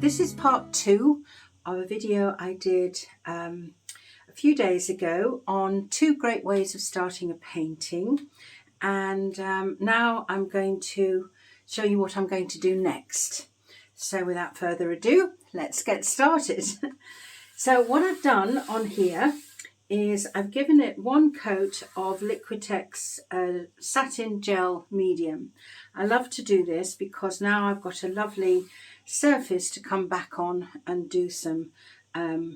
this is part 2 of a video I did a few days ago on 2 great ways of starting a painting, and now I'm going to show you what I'm going to do next. So without further ado, let's get started. So what I've done on here is I've given it one coat of Liquitex satin gel medium. I love to do this because now I've got a lovely surface to come back on and do some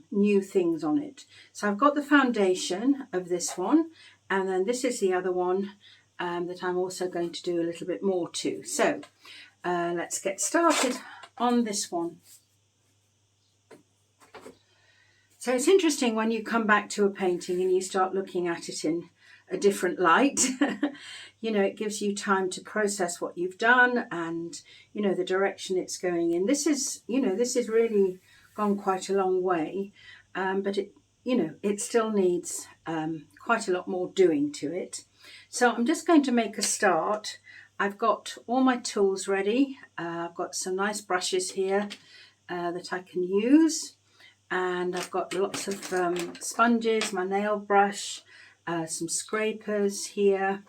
new things on it. So I've got the foundation of this one, and then this is the other one that I'm also going to do a little bit more to. So let's get started on this one. So it's interesting when you come back to a painting and you start looking at it in a different light. You know, it gives you time to process what you've done and, you know, the direction it's going in. This is, you know, this has really gone quite a long way, but it, you know, it still needs quite a lot more doing to it. So I'm just going to make a start. I've got all my tools ready. I've got some nice brushes here that I can use. And I've got lots of sponges, my nail brush, some scrapers here,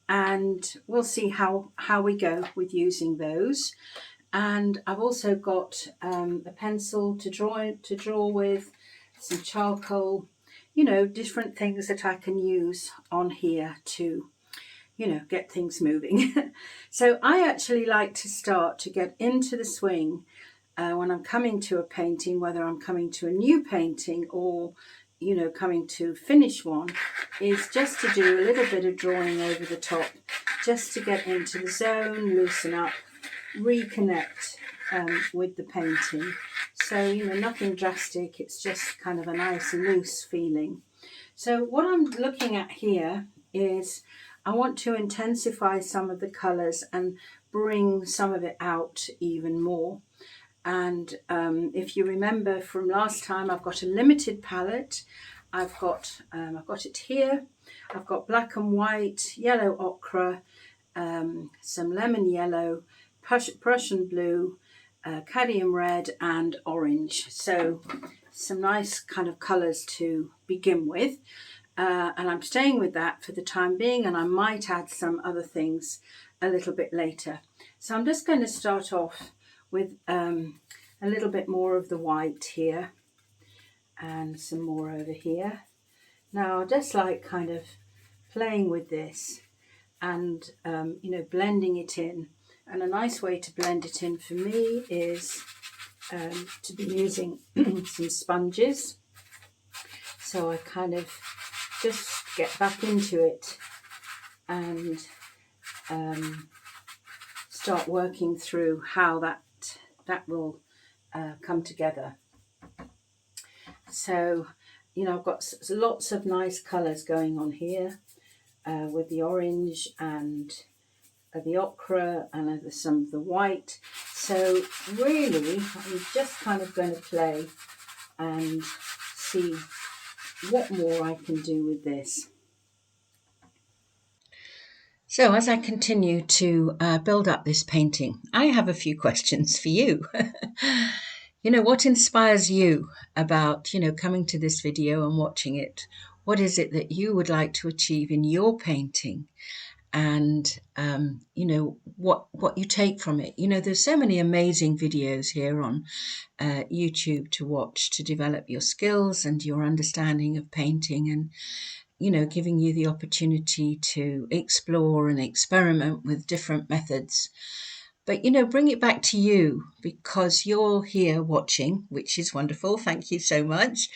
and we'll see how we go with using those. And I've also got a pencil to draw with, some charcoal, you know, different things that I can use on here to, you know, get things moving. So I actually like to start to get into the swing when I'm coming to a painting, whether I'm coming to a new painting or, you know, coming to finish one, is just to do a little bit of drawing over the top, just to get into the zone, loosen up, reconnect with the painting. So, you know, nothing drastic, it's just kind of a nice loose feeling. So what I'm looking at here is I want to intensify some of the colours and bring some of it out even more. And if you remember from last time, I've got a limited palette. I've got it here. I've got black and white, yellow ochre, some lemon yellow, Prussian blue, cadmium red, and orange. So some nice kind of colours to begin with. And I'm staying with that for the time being, and I might add some other things a little bit later. So I'm just going to start off with a little bit more of the white here and some more over here. Now I just like kind of playing with this and you know, blending it in, and a nice way to blend it in for me is to be using some sponges. So I kind of just get back into it and start working through how that will come together. So, you know, I've got lots of nice colours going on here with the orange and the ochre and some of the white. So really, I'm just kind of going to play and see what more I can do with this. So as I continue to build up this painting, I have a few questions for you. You know, what inspires you about, you know, coming to this video and watching it? What is it that you would like to achieve in your painting? And, you know, what you take from it. You know, there's so many amazing videos here on YouTube to watch to develop your skills and your understanding of painting, and you know, giving you the opportunity to explore and experiment with different methods. But, you know, bring it back to you because you're here watching, which is wonderful. Thank you so much.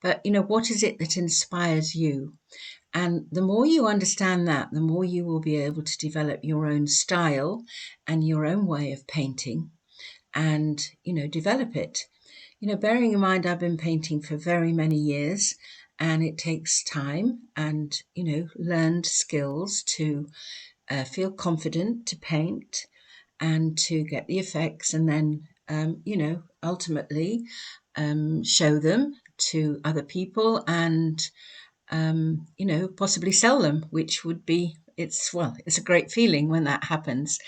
But, you know, what is it that inspires you? And the more you understand that, the more you will be able to develop your own style and your own way of painting and, you know, develop it. You know, bearing in mind I've been painting for very many years, and it takes time and, you know, learned skills to feel confident to paint and to get the effects, and then, you know, ultimately show them to other people and, you know, possibly sell them, which would be it's a great feeling when that happens.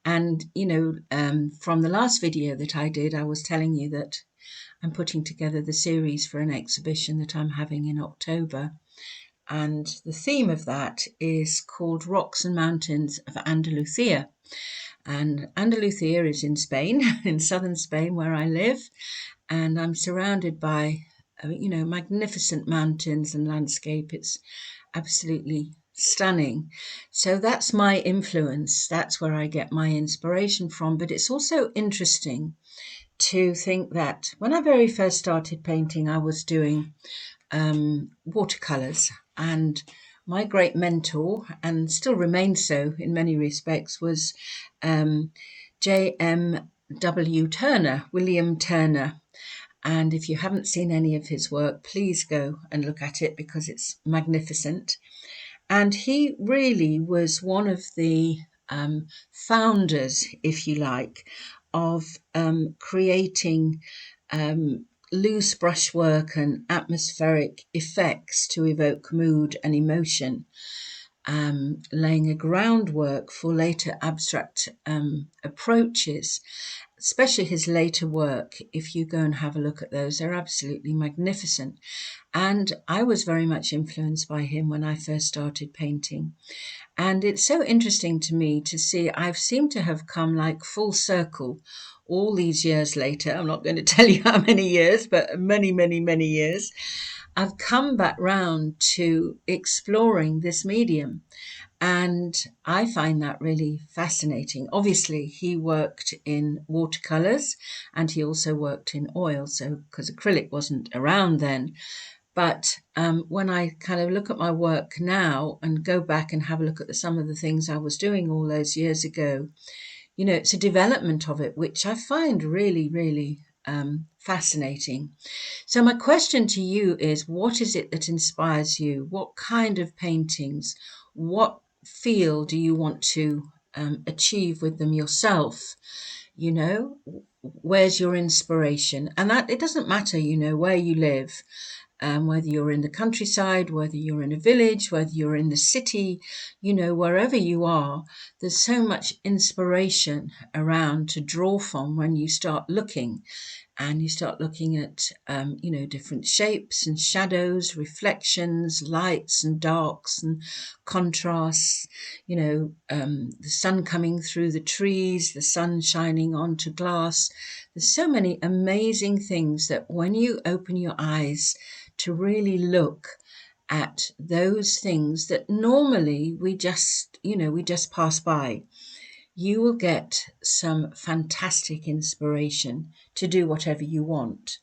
And, from the last video that I did, I was telling you that I'm putting together the series for an exhibition that I'm having in October. And the theme of that is called Rocks and Mountains of Andalusia. And Andalusia is in Spain, in southern Spain, where I live. And I'm surrounded by, magnificent mountains and landscape. It's absolutely stunning. So that's my influence. That's where I get my inspiration from. But it's also interesting to think that when I very first started painting, I was doing watercolors, and my great mentor, and still remains so in many respects, was J.M.W. Turner, William Turner. And if you haven't seen any of his work, please go and look at it because it's magnificent. And he really was one of the founders, if you like, of creating loose brushwork and atmospheric effects to evoke mood and emotion, laying a groundwork for later abstract approaches, especially his later work. If you go and have a look at those, they're absolutely magnificent. And I was very much influenced by him when I first started painting. And it's so interesting to me to see I've seemed to have come like full circle all these years later. I'm not going to tell you how many years, but many, many, many years. I've come back round to exploring this medium. And I find that really fascinating. Obviously, he worked in watercolors and he also worked in oil, so because acrylic wasn't around then. But when I kind of look at my work now and go back and have a look at some of the things I was doing all those years ago, it's a development of it, which I find really, really fascinating. So my question to you is, what is it that inspires you? What kind of paintings? What feel do you want to achieve with them yourself? You know, where's your inspiration? And that it doesn't matter, where you live, whether you're in the countryside, whether you're in a village, whether you're in the city, wherever you are, there's so much inspiration around to draw from when you start looking. And you start looking at, different shapes and shadows, reflections, lights and darks and contrasts, the sun coming through the trees, the sun shining onto glass. There's so many amazing things that when you open your eyes to really look at those things that normally we just pass by, you will get some fantastic inspiration to do whatever you want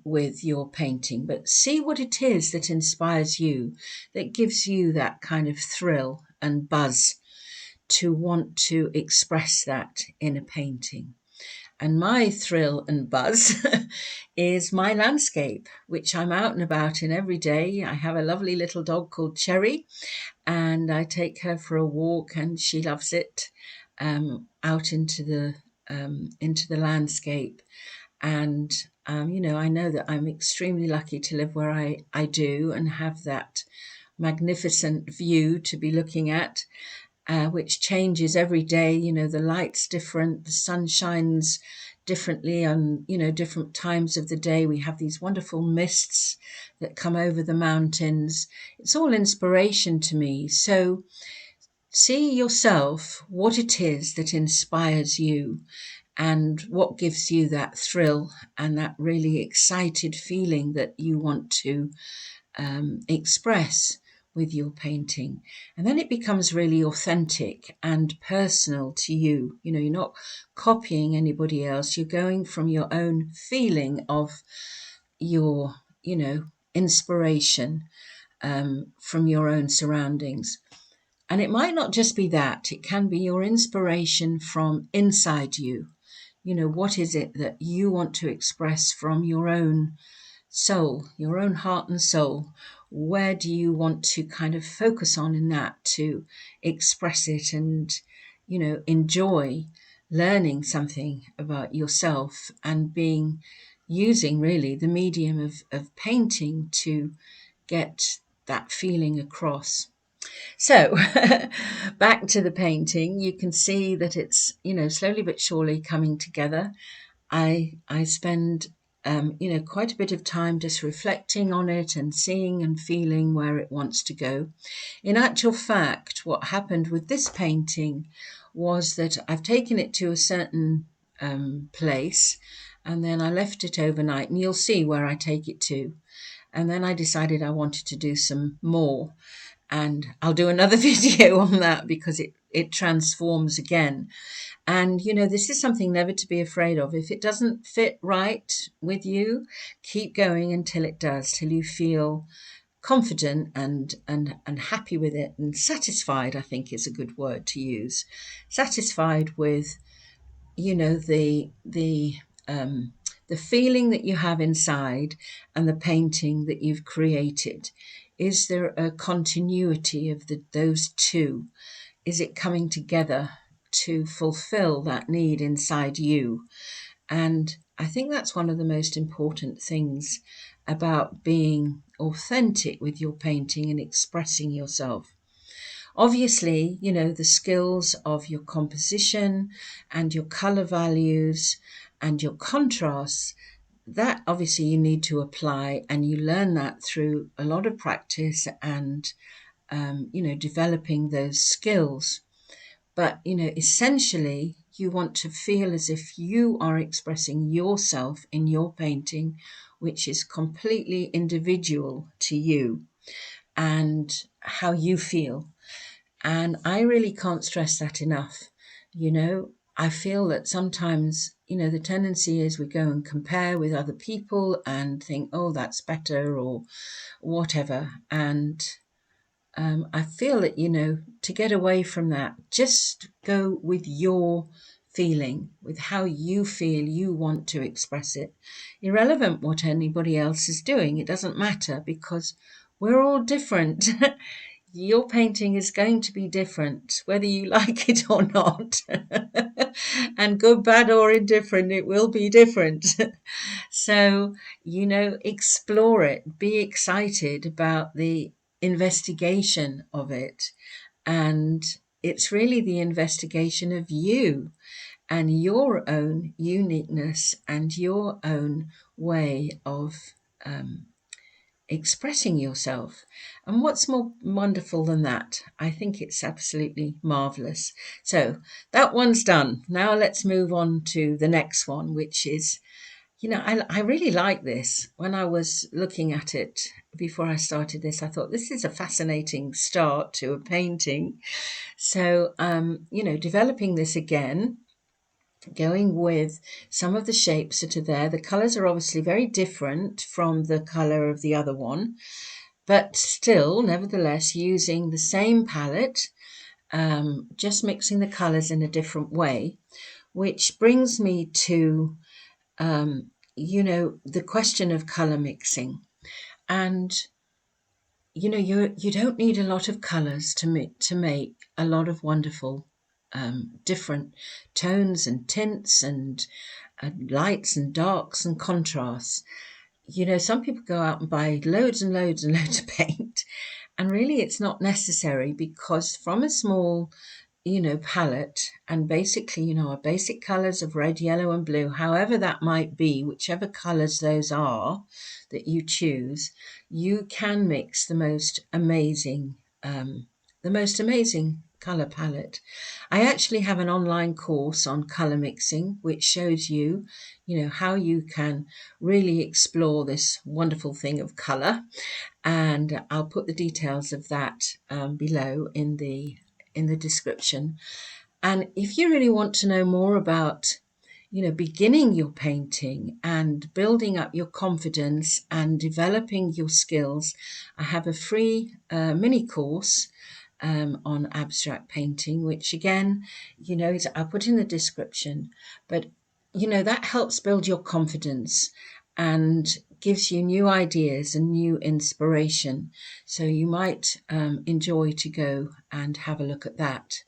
with your painting. But see what it is that inspires you, that gives you that kind of thrill and buzz to want to express that in a painting. And my thrill and buzz is my landscape, which I'm out and about in every day. I have a lovely little dog called Cherry, and I take her for a walk, and she loves it, out into the landscape. And I know that I'm extremely lucky to live where I do and have that magnificent view to be looking at, which changes every day. The light's different, the sun shines differently on, different times of the day. We have these wonderful mists that come over the mountains. It's all inspiration to me. So see yourself what it is that inspires you and what gives you that thrill and that really excited feeling that you want to express with your painting. And then it becomes really authentic and personal to you. You're not copying anybody else. You're going from your own feeling of your, inspiration from your own surroundings. And it might not just be that, it can be your inspiration from inside you. What is it that you want to express from your own soul, your own heart and soul? Where do you want to kind of focus on in that to express it and, enjoy learning something about yourself and using really the medium of painting to get that feeling across? So back to the painting, you can see that it's, slowly but surely coming together. I spend quite a bit of time just reflecting on it and seeing and feeling where it wants to go. In actual fact, what happened with this painting was that I've taken it to a certain place, and then I left it overnight, and you'll see where I take it to. And then I decided I wanted to do some more, and I'll do another video on that because it transforms again. And, this is something never to be afraid of. If it doesn't fit right with you, keep going until it does, till you feel confident and happy with it, and satisfied, I think, is a good word to use. Satisfied with, the feeling that you have inside and the painting that you've created. Is there a continuity of those two? Is it coming together to fulfill that need inside you? And I think that's one of the most important things about being authentic with your painting and expressing yourself. Obviously, the skills of your composition and your color values and your contrasts, that obviously you need to apply, and you learn that through a lot of practice and developing those skills. But essentially you want to feel as if you are expressing yourself in your painting, which is completely individual to you and how you feel. And I really can't stress that enough. I feel that sometimes, the tendency is we go and compare with other people and think, oh, that's better or whatever. And I feel that, to get away from that, just go with your feeling, with how you feel you want to express it. Irrelevant what anybody else is doing, it doesn't matter, because we're all different. Your painting is going to be different, whether you like it or not. And good, bad, or indifferent, it will be different. So, explore it, be excited about the investigation of it. And it's really the investigation of you and your own uniqueness and your own way of expressing yourself. And what's more wonderful than that? I think it's absolutely marvelous. So that one's done. Now let's move on to the next one, which is, I really like this. When I was looking at it before I started this, I thought this is a fascinating start to a painting. So, developing this again, going with some of the shapes that are there. The colors are obviously very different from the color of the other one, but still, nevertheless, using the same palette, just mixing the colors in a different way, which brings me to, the question of color mixing. And, you don't need a lot of colors to make a lot of wonderful different tones and tints and lights and darks and contrasts. Some people go out and buy loads and loads and loads of paint, and really it's not necessary, because from a small palette, and basically our basic colors of red, yellow and blue, however that might be, whichever colors those are that you choose, you can mix the most amazing color palette. I actually have an online course on color mixing, which shows you, how you can really explore this wonderful thing of color. And I'll put the details of that below in the description. And if you really want to know more about, beginning your painting and building up your confidence and developing your skills, I have a free mini course on abstract painting, which again, I'll put in the description. But, that helps build your confidence and gives you new ideas and new inspiration. So you might enjoy to go and have a look at that.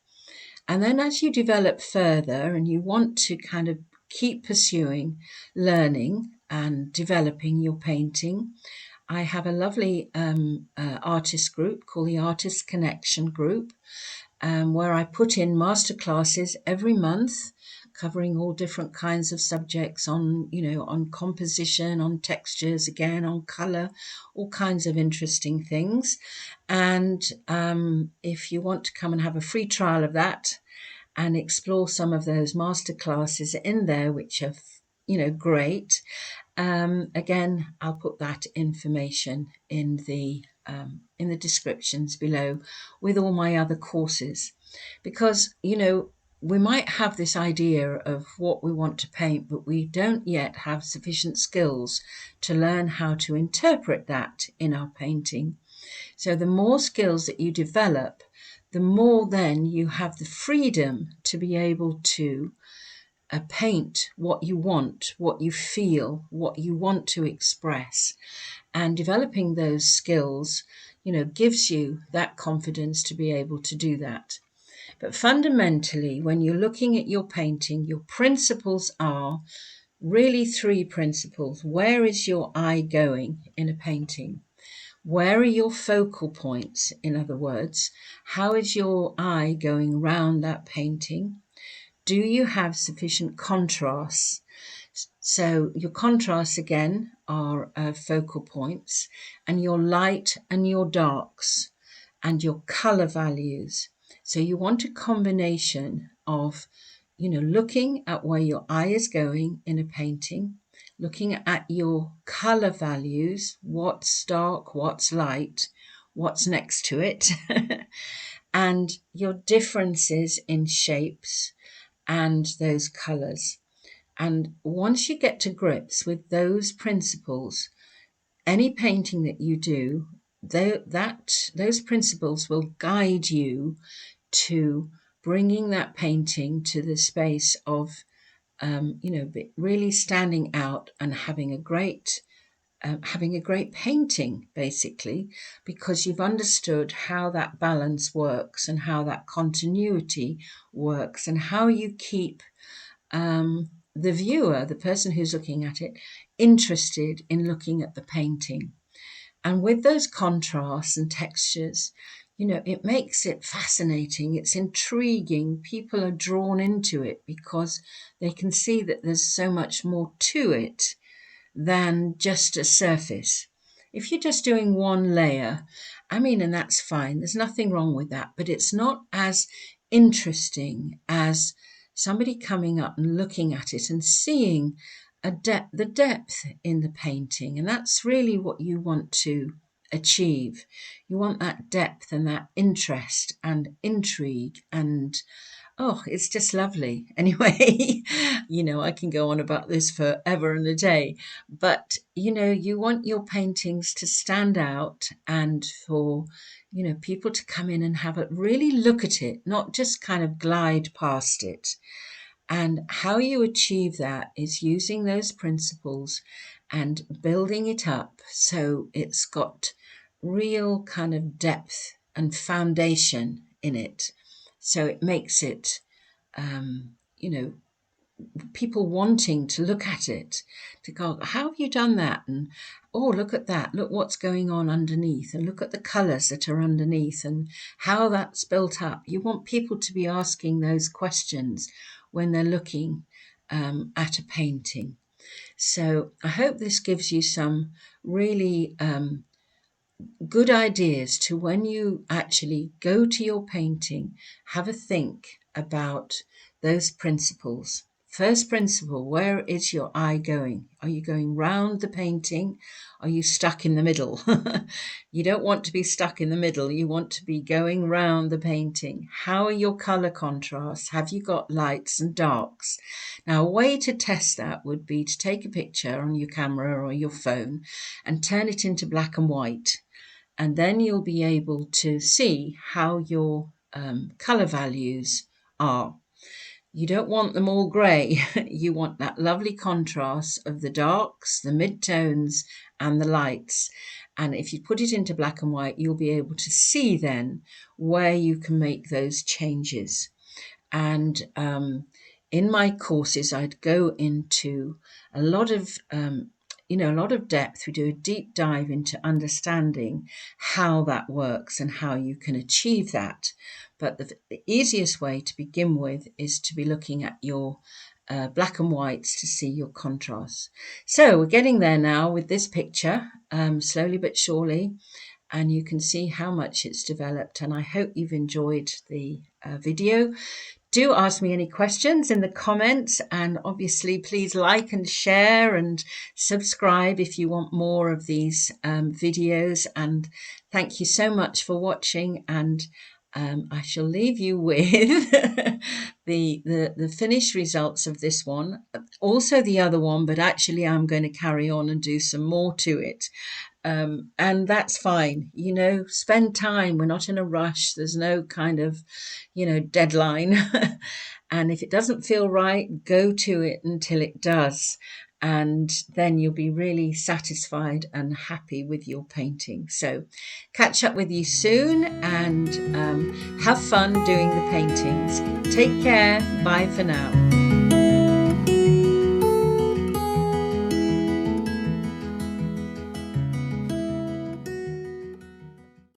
And then as you develop further and you want to kind of keep pursuing learning and developing your painting, I have a lovely artist group called the Artist Connection Group, where I put in masterclasses every month, covering all different kinds of subjects on, on composition, on textures, again, on color, all kinds of interesting things. And if you want to come and have a free trial of that and explore some of those masterclasses in there, which are, great. Again, I'll put that information in the descriptions below with all my other courses, because we might have this idea of what we want to paint, but we don't yet have sufficient skills to learn how to interpret that in our painting. So the more skills that you develop, the more then you have the freedom to be able to paint what you want, what you feel, what you want to express. And developing those skills, gives you that confidence to be able to do that. But fundamentally, when you're looking at your painting, your principles are really three principles. Where is your eye going in a painting? Where are your focal points? In other words, how is your eye going round that painting? Do you have sufficient contrasts? So your contrasts again are focal points, and your light and your darks and your color values. So you want a combination of, looking at where your eye is going in a painting, looking at your color values, what's dark, what's light, what's next to it, and your differences in shapes and those colors. And once you get to grips with those principles, any painting that you do, those principles will guide you to bringing that painting to the space of, really standing out and having a great painting, basically, because you've understood how that balance works and how that continuity works and how you keep the viewer, the person who's looking at it, interested in looking at the painting. And with those contrasts and textures, it makes it fascinating. It's intriguing. People are drawn into it because they can see that there's so much more to it than just a surface. If you're just doing one layer, and that's fine, there's nothing wrong with that, but it's not as interesting as somebody coming up and looking at it and seeing the depth in the painting. And that's really what you want to achieve. You want that depth and that interest and intrigue, and it's just lovely. Anyway, I can go on about this forever and a day, but you want your paintings to stand out and for people to come in and have a really look at it, not just kind of glide past it. And how you achieve that is using those principles and building it up so it's got real kind of depth and foundation in it. So it makes it, people wanting to look at it, to go, how have you done that? And, look at that. Look what's going on underneath, and look at the colours that are underneath and how that's built up. You want people to be asking those questions when they're looking at a painting. So I hope this gives you some really good ideas to when you actually go to your painting, have a think about those principles. First principle, where is your eye going? Are you going round the painting? Are you stuck in the middle? You don't want to be stuck in the middle. You want to be going round the painting. How are your color contrasts? Have you got lights and darks? Now, a way to test that would be to take a picture on your camera or your phone and turn it into black and white. And then you'll be able to see how your color values are. You don't want them all grey. You want that lovely contrast of the darks, the mid-tones, and the lights. And if you put it into black and white, you'll be able to see then where you can make those changes. And in my courses, I'd go into a lot of a lot of depth. We do a deep dive into understanding how that works and how you can achieve that. But the easiest way to begin with is to be looking at your black and whites to see your contrasts. So we're getting there now with this picture, slowly but surely, and you can see how much it's developed. And I hope you've enjoyed the video. Do ask me any questions in the comments, and obviously please like and share and subscribe if you want more of these videos. And thank you so much for watching, and I shall leave you with the finished results of this one, also the other one, but actually I'm going to carry on and do some more to it. And that's fine. Spend time. We're not in a rush. There's no kind of, deadline. And if it doesn't feel right, go to it until it does. And then you'll be really satisfied and happy with your painting. So catch up with you soon, and have fun doing the paintings. Take care. Bye for now.